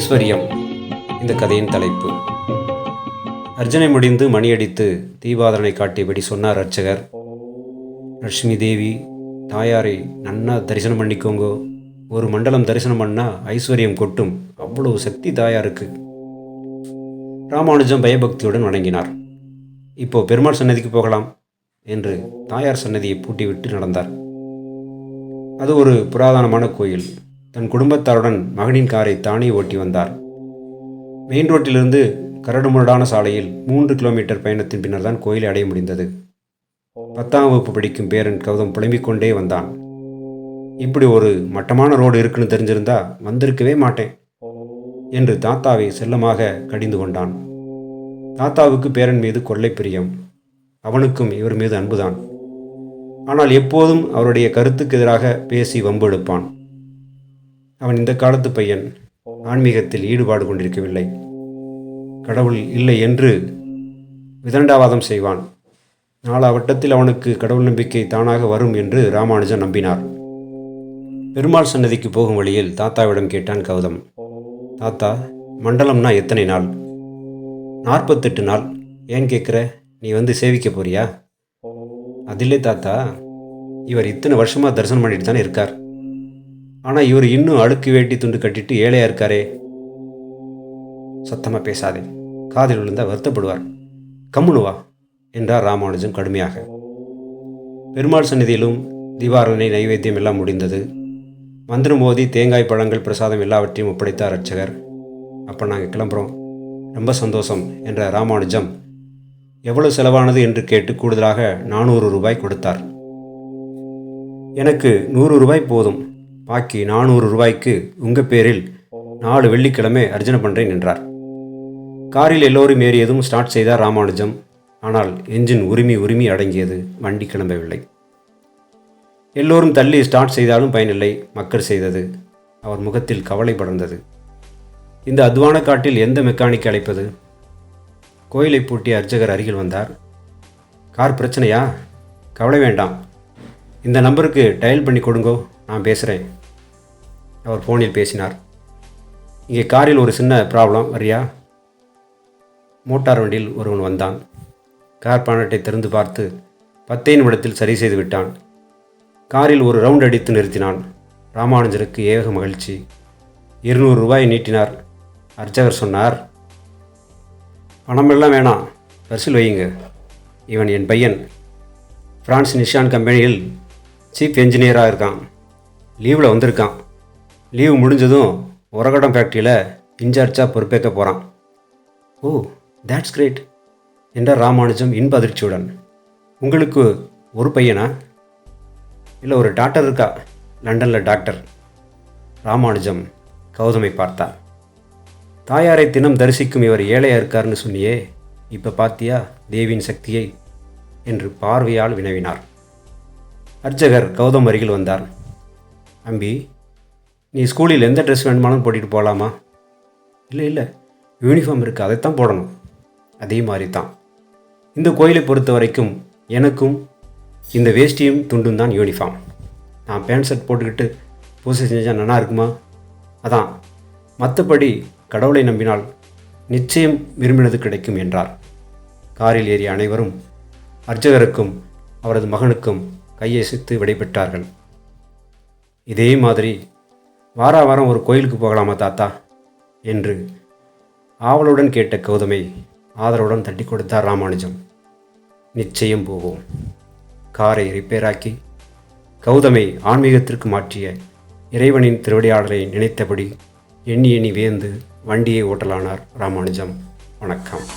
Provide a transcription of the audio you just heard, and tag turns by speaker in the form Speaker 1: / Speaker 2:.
Speaker 1: ஐஸ்வர்யம் இந்த கதையின் தலைப்பு. அர்ச்சனை முடிந்து மணியடித்து தீபாதனை காட்டியபடி சொன்னார் அர்ச்சகர். லட்சுமி தேவி தாயாரை நன்னா தரிசனம் பண்ணிக்கோங்கோ. ஒரு மண்டலம் தரிசனம் பண்ணால் ஐஸ்வர்யம் கொட்டும், அவ்வளவு சக்தி தாயாருக்கு. ராமானுஜம் பயபக்தியுடன் வணங்கினார். இப்போ பெருமாள் சன்னதிக்கு போகலாம் என்று தாயார் சன்னதியை பூட்டிவிட்டு நடந்தார். அது ஒரு புராதனமான கோயில். தன் குடும்பத்தாருடன் மகனின் காரை தானே ஓட்டி வந்தார். மெயின் ரோட்டிலிருந்து கரடுமுரடான சாலையில் 3 கிலோமீட்டர் பயணத்தின் பின்னர் தான் கோயிலை அடைய முடிந்தது. 10ஆம் வகுப்பு படிக்கும் பேரன் கௌதம் புலம்பிக் கொண்டே வந்தான். இப்படி ஒரு மட்டமான ரோடு இருக்குன்னு தெரிஞ்சிருந்தா வந்திருக்கவே மாட்டேன் என்று தாத்தாவை செல்லமாக கடிந்து கொண்டான். தாத்தாவுக்கு பேரன் மீது கொள்ளை பிரியம். அவனுக்கும் இவர் மீது அன்புதான். ஆனால் எப்போதும் அவருடைய கருத்துக்கு எதிராக பேசி வம்பு எடுப்பான். அவன் இந்த காலத்து பையன். ஆன்மீகத்தில் ஈடுபாடு கொண்டிருக்கவில்லை. கடவுள் இல்லை என்று விதண்டாவாதம் செய்வான். நாளாவட்டத்தில் அவனுக்கு கடவுள் நம்பிக்கை தானாக வரும் என்று ராமானுஜன் நம்பினார். பெருமாள் சன்னதிக்கு போகும் வழியில் தாத்தாவிடம் கேட்டான் கௌதம். தாத்தா, மண்டலம்னா எத்தனை நாள்? 48 நாள். ஏன் கேட்குற? நீ வந்து சேவிக்க போறியா? அதில்லை தாத்தா, இவர் இத்தனை வருஷமாக தரிசனம் பண்ணிட்டு தானே இருக்கார். ஆனால் இவர் இன்னும் அழுக்கு வேட்டி துண்டு கட்டிட்டு ஏழையாக இருக்காரே. சத்தமாக பேசாதே, காதில் விழுந்தால் வருத்தப்படுவார். கம்முனுவா என்றார் ராமானுஜன் கடுமையாக. பெருமாள் சந்நிதியிலும் தீபாராதனை நைவேத்தியம் எல்லாம் முடிந்தது. மந்திரம் ஓதி தேங்காய் பழங்கள் பிரசாதம் எல்லாவற்றையும் ஒப்படைத்தார் அர்ச்சகர். அப்போ நாங்கள் கிளம்புறோம். ரொம்ப சந்தோஷம் என்ற ராமானுஜம் எவ்வளவு செலவானது என்று கேட்டு கூடுதலாக 400 ரூபாய் கொடுத்தார். எனக்கு 100 ரூபாய் போதும், பாக்கி 400 ரூபாய்க்கு உங்கள் பேரில் 4 வெள்ளிக்கிழமை அர்ச்சனை பண்ணுறேன் என்றார். காரில் எல்லோரும் ஏறியதும் ஸ்டார்ட் செய்தார் ராமானுஜம். ஆனால் என்ஜின் உரிமி அடங்கியது. வண்டி கிளம்பவில்லை. எல்லோரும் தள்ளி ஸ்டார்ட் செய்தாலும் பயனில்லை. மக்கள் செய்தது. அவர் முகத்தில் கவலை படர்ந்தது. இந்த அத்வான காட்டில் எந்த மெக்கானிக் அழைப்பது? கோயிலை பூட்டிய அர்ச்சகர் அருகில் வந்தார். கார் பிரச்சனையா? கவலை வேண்டாம், இந்த நம்பருக்கு டயல் பண்ணி கொடுங்கோ, நான் பேசுகிறேன். அவர் ஃபோனில் பேசினார். இங்கே காரில் ஒரு சின்ன ப்ராப்ளம், வரியா? மோட்டார் வண்டியில் ஒருவன் வந்தான். கார் பானட்டை திறந்து பார்த்து 10 நிமிடத்தில் சரி செய்து விட்டான். காரில் ஒரு ரவுண்ட் அடித்து நிறுத்தினான். ராமானுஜருக்கு ஏக மகிழ்ச்சி. 200 ரூபாய் நீட்டினார். அர்ச்சகர் சொன்னார், பணமெல்லாம் வேணாம், பரிசில் வையுங்க. இவன் என் பையன். ஃப்ரான்ஸ் நிஷான் கம்பெனியில் சீஃப் என்ஜினியராக இருக்கான். லீவில் வந்திருக்கான். லீவு முடிஞ்சதும் உரகடம் ஃபேக்ட்ரியில் இன்சார்ஜாக பொறுப்பேற்க போகிறான். ஓ, தேட்ஸ் கிரேட் என்றார் ராமானுஜம் இன்ப அதிர்ச்சியுடன். உங்களுக்கு ஒரு பையனா? இல்லை, ஒரு டாக்டர் இருக்கா, லண்டனில் டாக்டர். ராமானுஜம் கௌதமை பார்த்தார். தாயாரை தினம் தரிசிக்கும் இவர் ஏழையாக இருக்காருன்னு சொன்னியே, இப்போ பார்த்தியா தேவியின் சக்தியை என்று பார்வையால் வினவினார். அர்ச்சகர் கௌதம் அருகில் வந்தார். அம்பி, நீ ஸ்கூலில் எந்த ட்ரெஸ் வேணுமானும் போட்டிட்டு போகலாமா? இல்லை, யூனிஃபார்ம் இருக்குது, அதைத்தான் போடணும். அதே மாதிரி தான் இந்த கோயிலை பொறுத்த வரைக்கும் எனக்கும் இந்த வேஷ்டியும் துண்டும் தான் யூனிஃபார்ம். நான் பேண்ட் ஷர்ட் போட்டுக்கிட்டு பூசை செஞ்சால் நல்லா இருக்குமா? அதான். மற்றபடி கடவுளை நம்பினால் நிச்சயம் விரும்பினது கிடைக்கும் என்றார். காரில் ஏறிய அனைவரும் அர்ச்சகருக்கும் அவரது மகனுக்கும் கையசைத்து விடைபெற்றார்கள். இதே மாதிரி வாரம் ஒரு கோயிலுக்கு போகலாமா தாத்தா என்று ஆவலுடன் கேட்ட கௌதமை ஆதரவுடன் தட்டி கொடுத்தார் ராமானுஜம். நிச்சயம் போவோம். காரை ரிப்பேராக்கி கௌதமை ஆன்மீகத்திற்கு மாற்றிய இறைவனின் திருவிளையாடலை நினைத்தபடி எண்ணி வியந்து வண்டியை ஓட்டலானார் ராமானுஜம். வணக்கம்.